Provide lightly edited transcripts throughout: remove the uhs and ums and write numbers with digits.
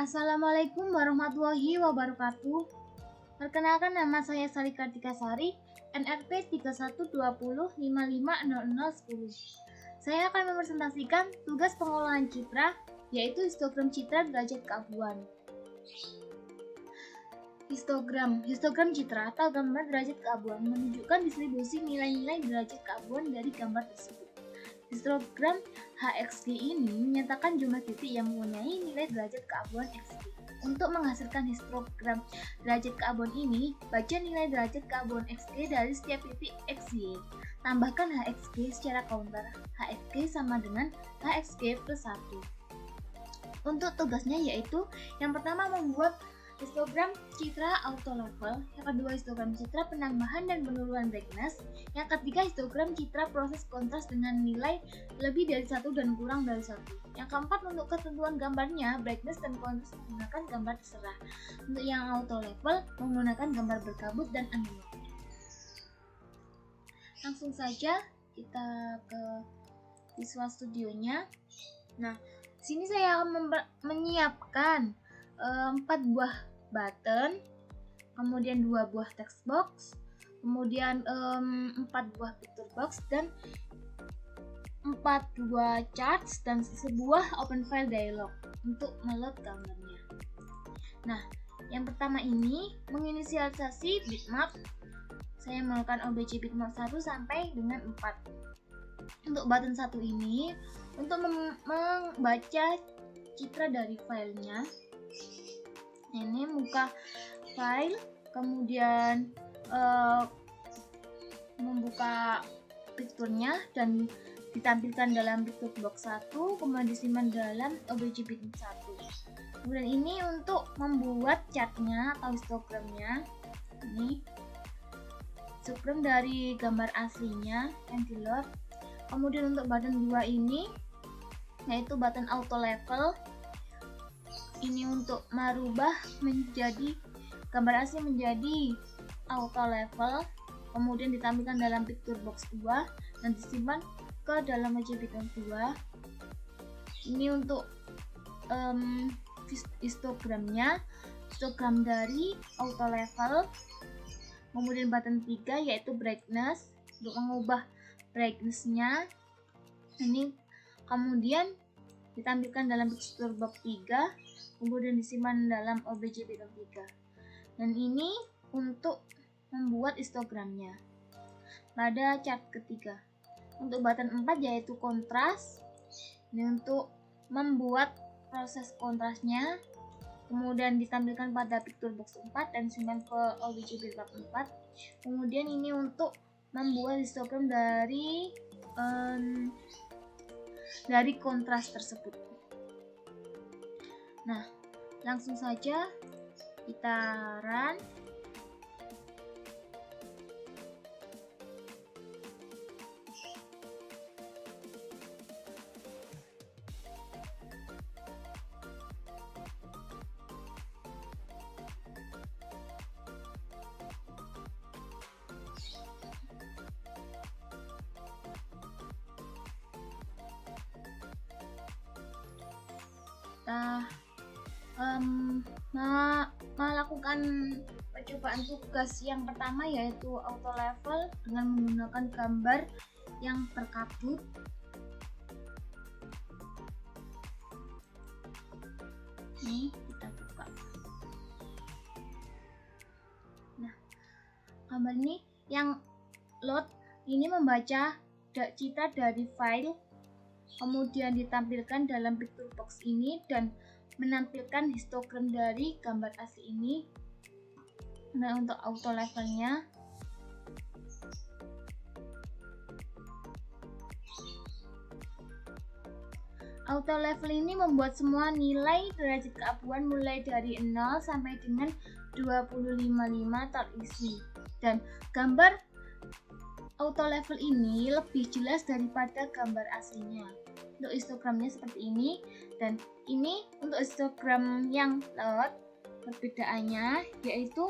Assalamualaikum warahmatullahi wabarakatuh. Perkenalkan, nama saya Sari Kartika Sari, NRP 3120550010. Saya akan mempresentasikan tugas pengolahan citra, yaitu histogram citra derajat keabuan. Histogram citra atau gambar derajat keabuan menunjukkan distribusi nilai-nilai derajat keabuan dari gambar tersebut. Histogram HXG ini menyatakan jumlah titik yang mempunyai nilai derajat keabuan XG. Untuk menghasilkan histogram derajat keabuan ini, baca nilai derajat keabuan XG dari setiap titik XY. Tambahkan HXG secara counter. HXG sama dengan HXG plus 1. Untuk tugasnya yaitu, yang pertama membuat histogram citra auto level, yang kedua histogram citra penambahan dan penurunan brightness, yang ketiga histogram citra proses kontras dengan nilai lebih dari 1 dan kurang dari 1. Yang keempat, untuk ketentuan gambarnya, brightness dan kontras menggunakan gambar terserah. Untuk yang auto level menggunakan gambar berkabut dan analog. Langsung saja kita ke Visual Studionya. Nah, sini saya akan menyiapkan 4 buah button, kemudian 2 buah text box, kemudian 4 buah picture box, dan 4 buah charts, dan sebuah open file dialog untuk meload gambarnya. Nah, yang pertama ini menginisialisasi bitmap. Saya melakukan OBJ bitmap 1 sampai dengan 4. Untuk button 1 ini untuk membaca citra dari filenya. Ini muka file, kemudian membuka picture-nya dan ditampilkan dalam picture box 1, kemudian disimpan dalam OBJ bitmap 1. Kemudian ini untuk membuat chartnya atau histogramnya. Ini histogram dari gambar aslinya yang di load. Kemudian untuk button 2 ini yaitu button auto level. Ini untuk merubah menjadi gambar asli menjadi auto level, kemudian ditampilkan dalam picture box 2 dan disimpan ke dalam OBJ bitmap 2. Ini untuk histogramnya, histogram dari auto level. Kemudian button 3 yaitu brightness, untuk mengubah brightness-nya. Ini kemudian ditampilkan dalam picture box 3, kemudian disimpan dalam OBJ bitmap 3. Dan ini untuk membuat histogramnya pada chart ketiga. Untuk button 4 yaitu kontras. Ini untuk membuat proses kontrasnya, kemudian ditampilkan pada picture box 4 dan disimpan ke OBJ bitmap 4. Kemudian ini untuk membuat histogram dari kontras tersebut. Nah, langsung saja kita run. Kita melakukan percobaan tugas yang pertama yaitu auto level dengan menggunakan gambar yang berkabut. Ini kita buka. Nah, gambar ini yang load ini membaca citra dari file, kemudian ditampilkan dalam picture box ini dan menampilkan histogram dari gambar asli ini. Nah, untuk auto levelnya auto level ini membuat semua nilai derajat keabuan mulai dari 0 sampai dengan 255 terisi, dan gambar auto level ini lebih jelas daripada gambar aslinya. Untuk histogramnya seperti ini, dan ini untuk histogram yang load perbedaannya yaitu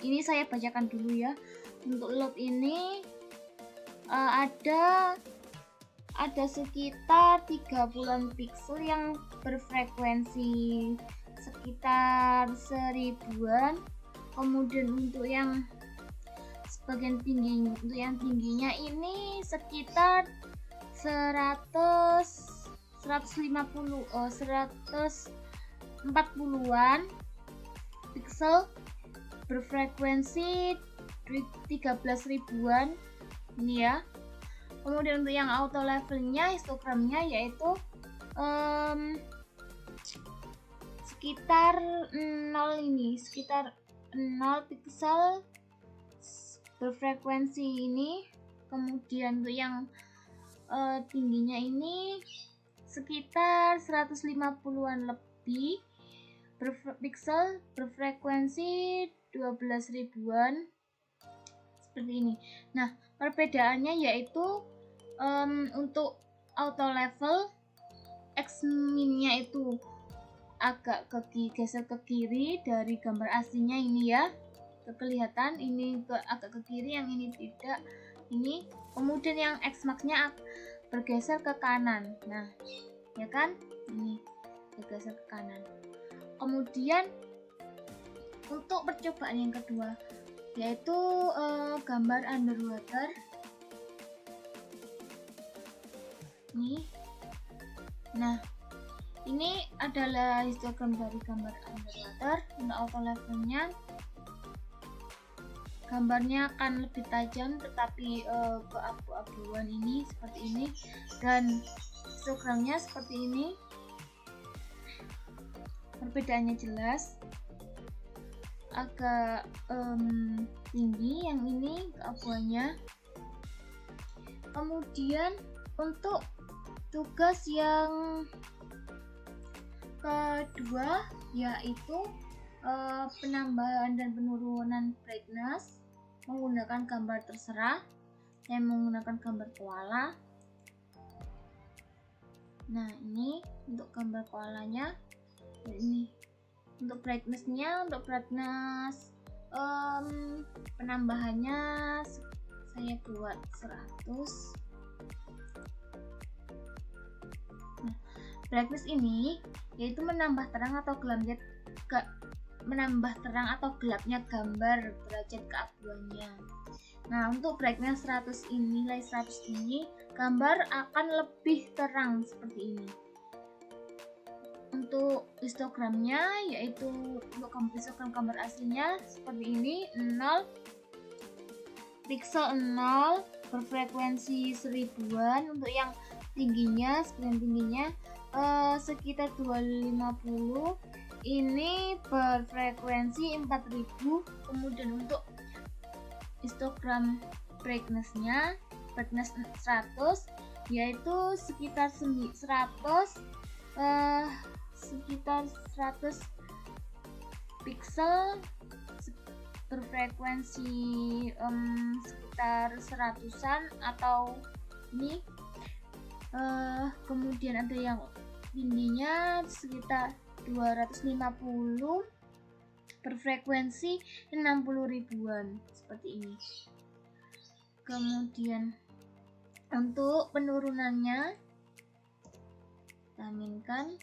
ini saya bacakan dulu ya. Untuk load ini ada ada sekitar 30-an piksel yang berfrekuensi sekitar 1000-an. Kemudian untuk yang bagian tinggi, untuk yang tingginya ini sekitar 140-an piksel berfrekuensi 13 ribuan ini ya. Kemudian untuk yang auto levelnya, histogramnya yaitu sekitar 0 ini, sekitar 0 piksel berfrekuensi ini. Kemudian untuk yang tingginya ini sekitar 150-an lebih piksel berfrekuensi 12 ribuan seperti ini. Nah, perbedaannya yaitu untuk auto level X min-nya itu agak geser ke kiri dari gambar aslinya ini ya, kelihatan ini agak ke kiri, yang ini tidak, ini. Kemudian yang X max-nya bergeser ke kanan. Nah, ya kan, ini bergeser ke kanan. Kemudian untuk percobaan yang kedua yaitu gambar underwater nih. Nah, ini adalah histogram dari gambar underwater. Untuk auto levelnya gambarnya akan lebih tajam tetapi keabu-abuan ini seperti ini, dan histogramnya seperti ini. Perbedaannya jelas, agak tinggi yang ini keabuannya. Kemudian untuk tugas yang kedua yaitu penambahan dan penurunan brightness menggunakan gambar terserah. Saya menggunakan gambar koala. Nah, ini untuk gambar koalanya. Ini untuk brightness-nya, untuk brightness penambahannya saya buat 100. Nah, brightness ini yaitu menambah terang atau gelapnya gambar derajat keabuannya. Nah, untuk brightness 100 ini, nilai 100 ini, gambar akan lebih terang seperti ini. Untuk histogramnya yaitu untuk histogram gambar aslinya seperti ini, 0 piksel 0 berfrekuensi 1000-an. Untuk yang tingginya, sekitar 250, ini berfrekuensi 4000. Kemudian untuk histogram brightness-nya, brightness 100 yaitu sekitar 100 piksel berfrekuensi sekitar 100-an atau ini. Kemudian ada yang tingginya sekitar 250 berfrekuensi 60 ribuan seperti ini. Kemudian untuk penurunannya kita aminkan.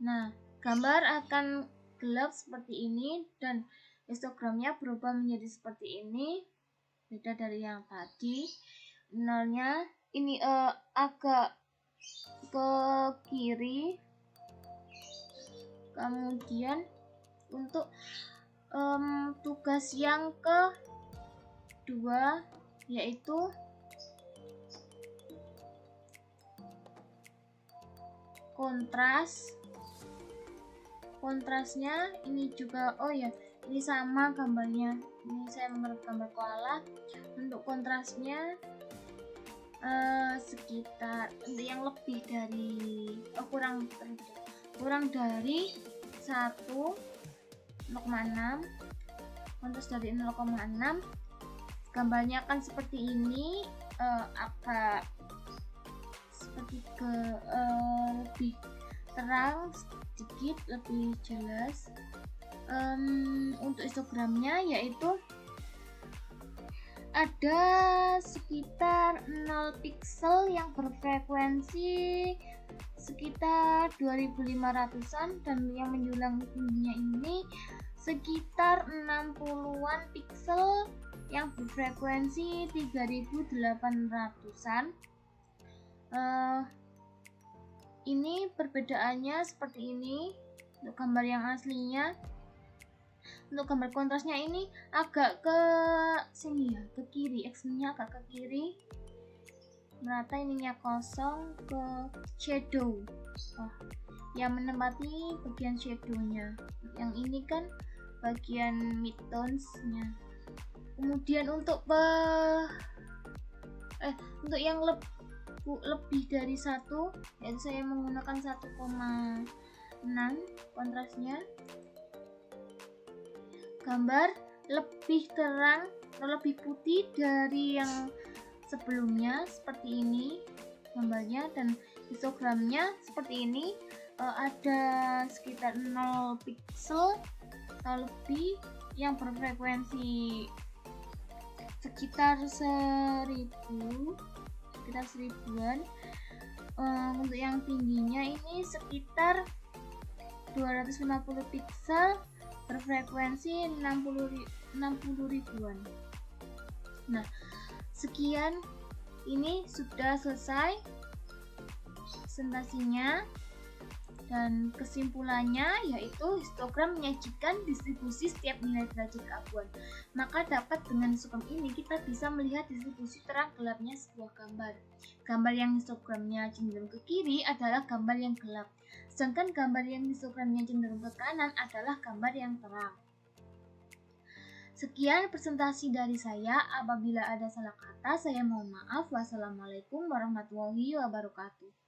Nah, gambar akan gelap seperti ini dan histogramnya berubah menjadi seperti ini, beda dari yang tadi. Nolnya ini agak ke kiri. Kemudian untuk tugas yang kedua yaitu kontrasnya ini juga, ini sama gambarnya, ini saya menggunakan gambar koala. Untuk kontrasnya sekitar yang lebih dari kurang dari 1,6, kontras dari 0,6. Gambarnya akan seperti ini, agak seperti lebih terang sedikit, lebih jelas. Untuk histogramnya yaitu ada sekitar 0 piksel yang berfrekuensi sekitar 2500-an, dan yang menjulang tingginya ini sekitar 60-an piksel yang berfrekuensi 3800-an. Ini perbedaannya seperti ini untuk gambar yang aslinya. Untuk gambar kontrasnya ini agak ke sini ya, ke kiri, X-nya agak ke kiri, merata, ininya kosong, ke shadow, yang menempati bagian shadownya. Yang ini kan bagian midtones-nya. Kemudian untuk untuk yang lebih dari 1, yaitu saya menggunakan 1,6 kontrasnya, gambar lebih terang atau lebih putih dari yang sebelumnya, seperti ini gambarnya, dan histogramnya seperti ini. Ada sekitar 0 piksel atau lebih yang berfrekuensi sekitar 1000-an. Untuk yang tingginya ini sekitar 250 piksel berfrekuensi 60 ribuan. Nah, sekian, ini sudah selesai presentasinya, dan kesimpulannya yaitu histogram menyajikan distribusi setiap nilai derajat keabuan. Maka dapat dengan histogram ini kita bisa melihat distribusi terang gelapnya sebuah gambar. Gambar yang histogramnya cenderung ke kiri adalah gambar yang gelap, sedangkan gambar yang histogramnya cenderung ke kanan adalah gambar yang terang. Sekian presentasi dari saya. Apabila ada salah kata, saya mohon maaf. Wassalamualaikum warahmatullahi wabarakatuh.